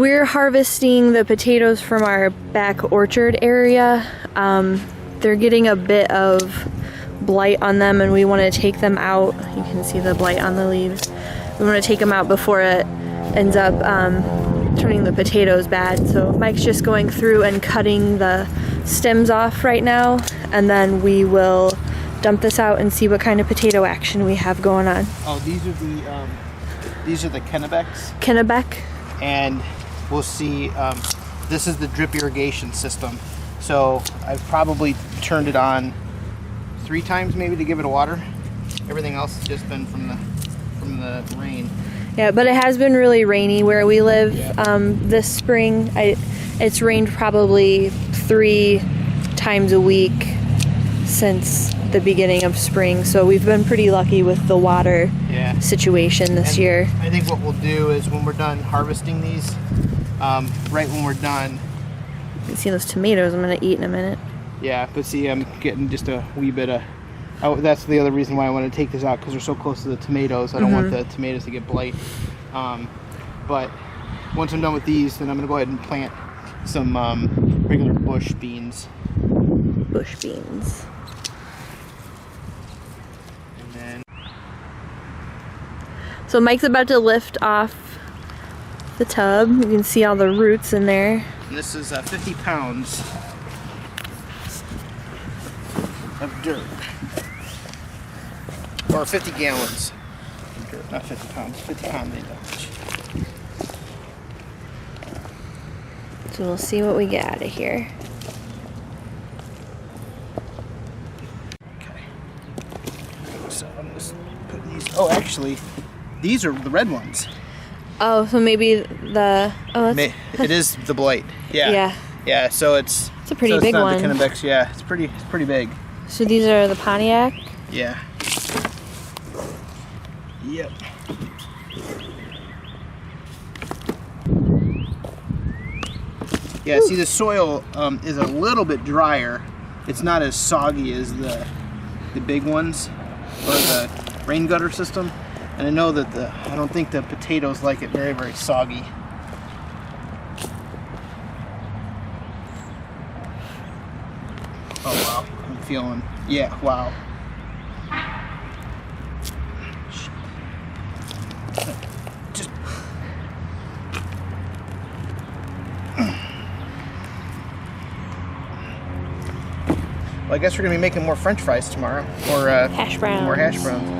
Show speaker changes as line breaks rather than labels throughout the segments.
we're harvesting the potatoes from our back orchard area. They're getting a bit of blight on them and we want to take them out. You can see the blight on the leaves. We want to take them out before it ends up turning the potatoes bad. So Mike's just going through and cutting the stems off right now, and then we will dump this out and see what kind of potato action we have going on.
Oh, these are the Kennebecks.
Kennebec.
And we'll see, this is the drip irrigation system. So I've probably turned it on 3 times maybe to give it a water. Everything else has just been from the rain.
Yeah, but it has been really rainy where we live. This spring. It's rained probably 3 times a week since the beginning of spring, so we've been pretty lucky with the water situation this year.
I think what we'll do is when we're done harvesting these, right when we're done.
You can see those tomatoes I'm going to eat in a minute.
Yeah, but see, I'm getting just a wee bit of... Oh, that's the other reason why I want to take this out, because they're so close to the tomatoes. I don't want the tomatoes to get blight. But once I'm done with these, then I'm going to go ahead and plant some regular bush beans.
Bush beans.
And then...
So Mike's about to lift off the tub. You can see all the roots in there.
And this is 50 pounds of dirt. Or 50 gallons of dirt, not 50 pounds. 50 pounds ain't that much.
So we'll see what we get out of here.
Okay. So I'm just putting these... Oh, actually, these are the red ones.
Oh, so maybe the... Oh, that's...
It is the blight. Yeah.
Yeah.
Yeah, so it's
a pretty big one.
The Kennebecks, yeah, it's pretty big.
So these are the pontiac?
Yeah. Yep. Yeah, see the soil is a little bit drier. It's not as soggy as the big ones or the rain gutter system. And I know that I don't think the potatoes like it very, very soggy. Oh wow, I'm feeling, yeah, wow. Just well, I guess we're gonna be making more French fries tomorrow, or
hash browns.
More hash browns.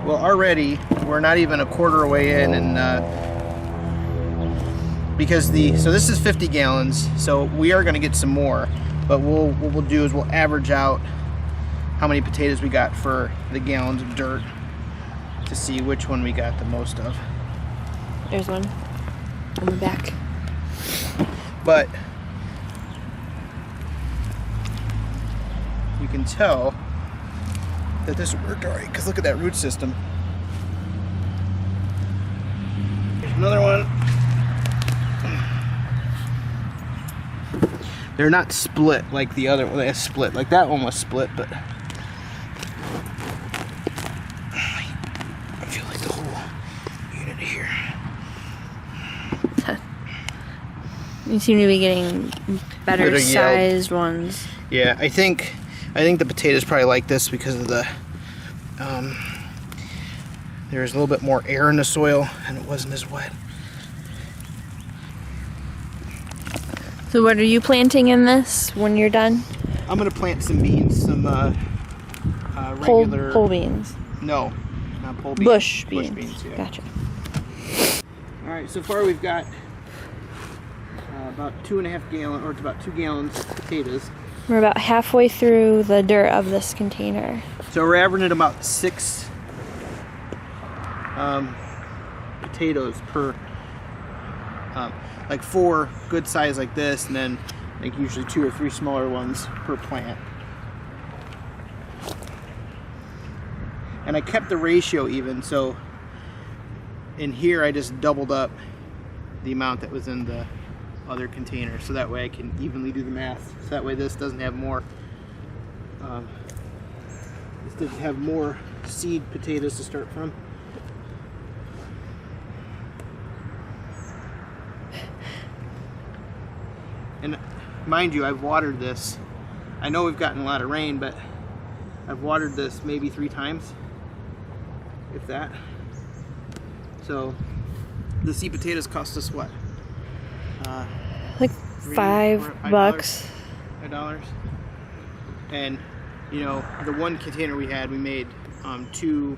Well, already we're not even a quarter away in, and because so this is 50 gallons, so we are gonna get some more. But what we'll do is we'll average out how many potatoes we got for the gallons of dirt to see which one we got the most of.
There's one on the back.
But you can tell that this worked alright, because look at that root system. Here's another one. They're not split like the other one. They're split. Like that one was split, but I feel like the whole unit here.
You seem to be getting better sized ones.
Yeah, I think the potatoes probably like this because of the there's a little bit more air in the soil and it wasn't as wet.
So what are you planting in this when you're done?
I'm gonna plant some beans, some regular
pole beans.
No, not pole beans.
Bush beans.
Bush beans, yeah.
Gotcha.
All right, so far we've got about 2.5 gallons, or it's about 2 gallons of potatoes.
We're about halfway through the dirt of this container.
So we're averaging about 6 potatoes per, like 4 good size like this, and then like usually 2 or 3 smaller ones per plant. And I kept the ratio even, so in here I just doubled up the amount that was in the other container, so that way I can evenly do the math. So that way this doesn't have more seed potatoes to start from. mind you, I've watered this. I know we've gotten a lot of rain, but I've watered this maybe 3 times, if that. So the seed potatoes cost us what?
Like $5.
$5. And you know, the one container we had, we made 2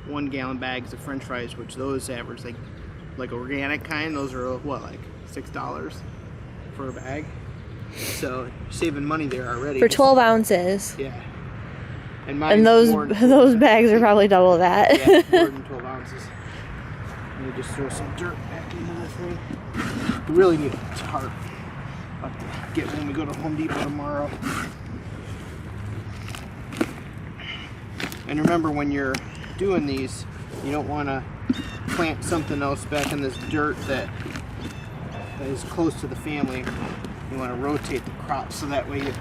1-gallon bags of French fries, which those average like organic kind. Those are what, like $6 for a bag. So you're saving money there already.
For 12 ounces.
Yeah.
And those bags are probably double that.
Yeah, more than 12 ounces. Let me just throw some dirt back into the thing. We really need a tarp. I'll have to get when we go to Home Depot tomorrow. And remember, when you're doing these, you don't want to plant something else back in this dirt that is close to the family. You want to rotate the crops so that way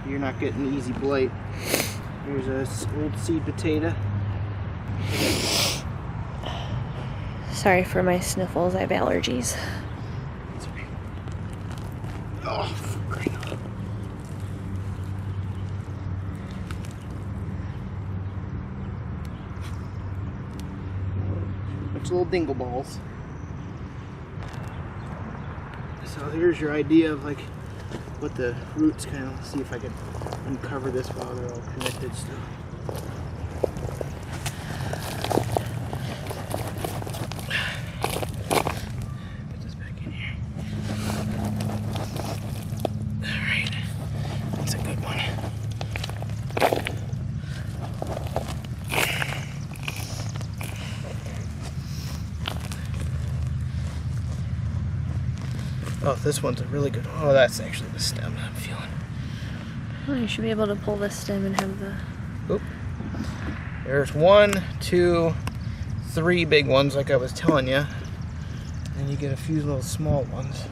you're not getting easy blight. Here's an old seed potato.
Sorry for my sniffles, I have allergies.
That's okay. Oh, great. Bunch of little dingle balls. So here's your idea of like what the roots kind of, see if I can uncover this while they're all connected still. Put this back in here. Alright, that's a good one. Oh, this one's a really good one. Oh, that's actually the stem I'm feeling.
Oh, you should be able to pull the stem and have the...
Oop. There's 1, 2, 3 big ones like I was telling you. And you get a few little small ones.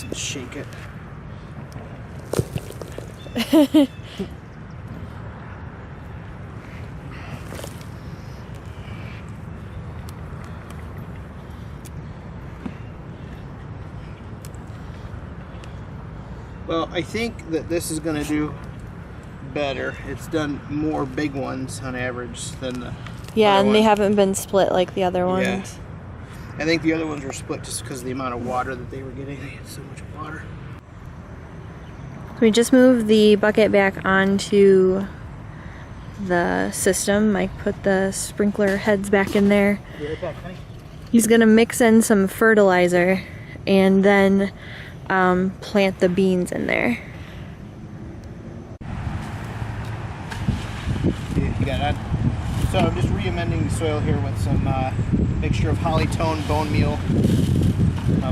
And shake it. Well, I think that this is going to do better. It's done more big ones on average than the
yeah, and
one.
They haven't been split like the other ones.
Yeah. I think the other ones were split just because of the amount of water that they were getting. They had so much water.
We just moved the bucket back onto the system. Mike put the sprinkler heads back in there.
Be right back, honey.
He's gonna mix in some fertilizer and then plant the beans in there.
You got that? So I'm just re-amending the soil here with some mixture of holly tone, bone meal,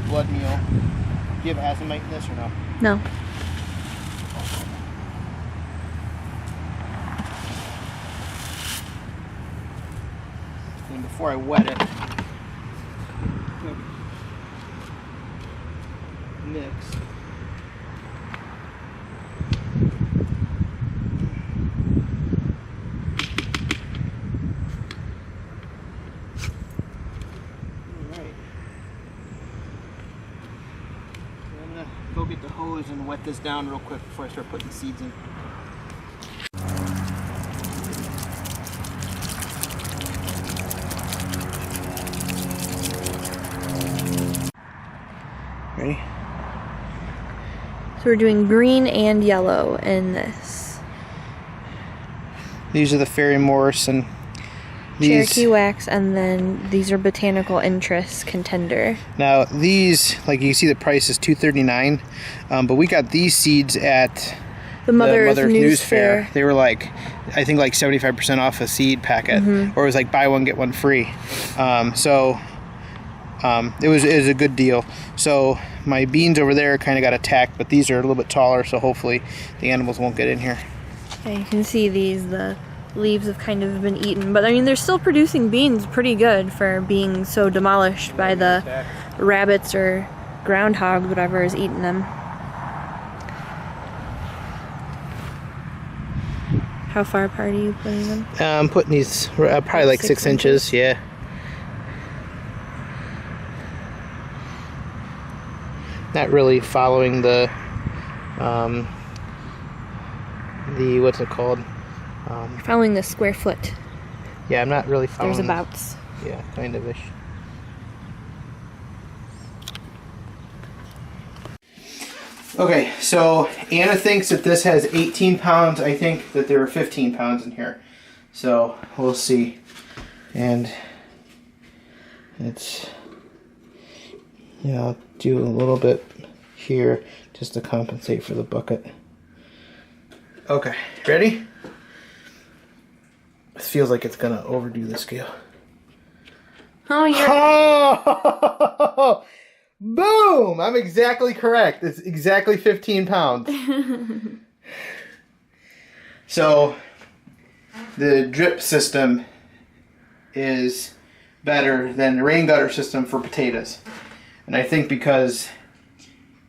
blood meal. Do you have azomite in this or no?
No.
And before I wet it, mix. Go get the hose and wet this down real quick before I start putting the seeds in. Ready?
So we're doing green and yellow in this.
These are the Fairy Morse and these.
Cherokee wax, and then these are Botanical Interest Contender.
Now these, like you see, the price is $2.39, but we got these seeds at
the Mother Earth News Fair.
They were like, I think like 75% off a seed packet, or it was like buy one get one free. It was a good deal. So my beans over there kind of got attacked, but these are a little bit taller, so hopefully the animals won't get in here.
Yeah, you can see these, the leaves have kind of been eaten. But I mean, they're still producing beans pretty good for being so demolished by the rabbits or groundhogs, whatever is eating them. How far apart are you putting them?
I'm putting these probably like 6 inches, yeah. Not really following the what's it called?
Following the square foot.
Yeah, I'm not really following.
There's abouts.
Yeah, kind of ish. Okay, so Anna thinks that this has 18 pounds. I think that there are 15 pounds in here. So we'll see. And it's, yeah, I'll do a little bit here just to compensate for the bucket. Okay, ready? This feels like it's gonna overdo the scale.
Oh, you're...
Oh! Boom! I'm exactly correct. It's exactly 15 pounds. So, the drip system is better than the rain gutter system for potatoes. And I think because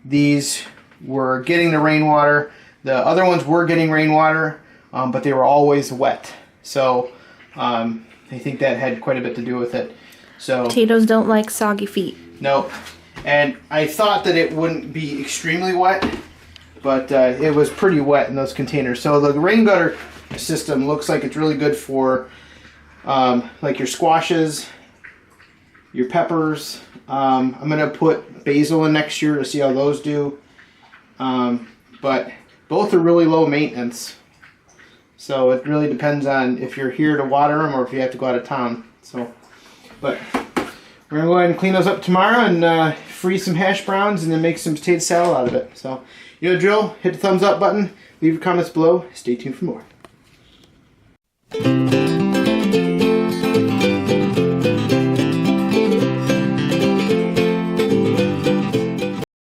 these were getting the rainwater, the other ones were getting rainwater, but they were always wet. So, I think that had quite a bit to do with it. So
potatoes don't like soggy feet.
No. And I thought that it wouldn't be extremely wet, but it was pretty wet in those containers. So the rain gutter system looks like it's really good for like your squashes, your peppers. I'm going to put basil in next year to see how those do. But both are really low maintenance. So it really depends on if you're here to water them or if you have to go out of town. So, but we're going to go ahead and clean those up tomorrow and freeze some hash browns and then make some potato salad out of it. So, you know the drill. Hit the thumbs up button. Leave your comments below. Stay tuned for more.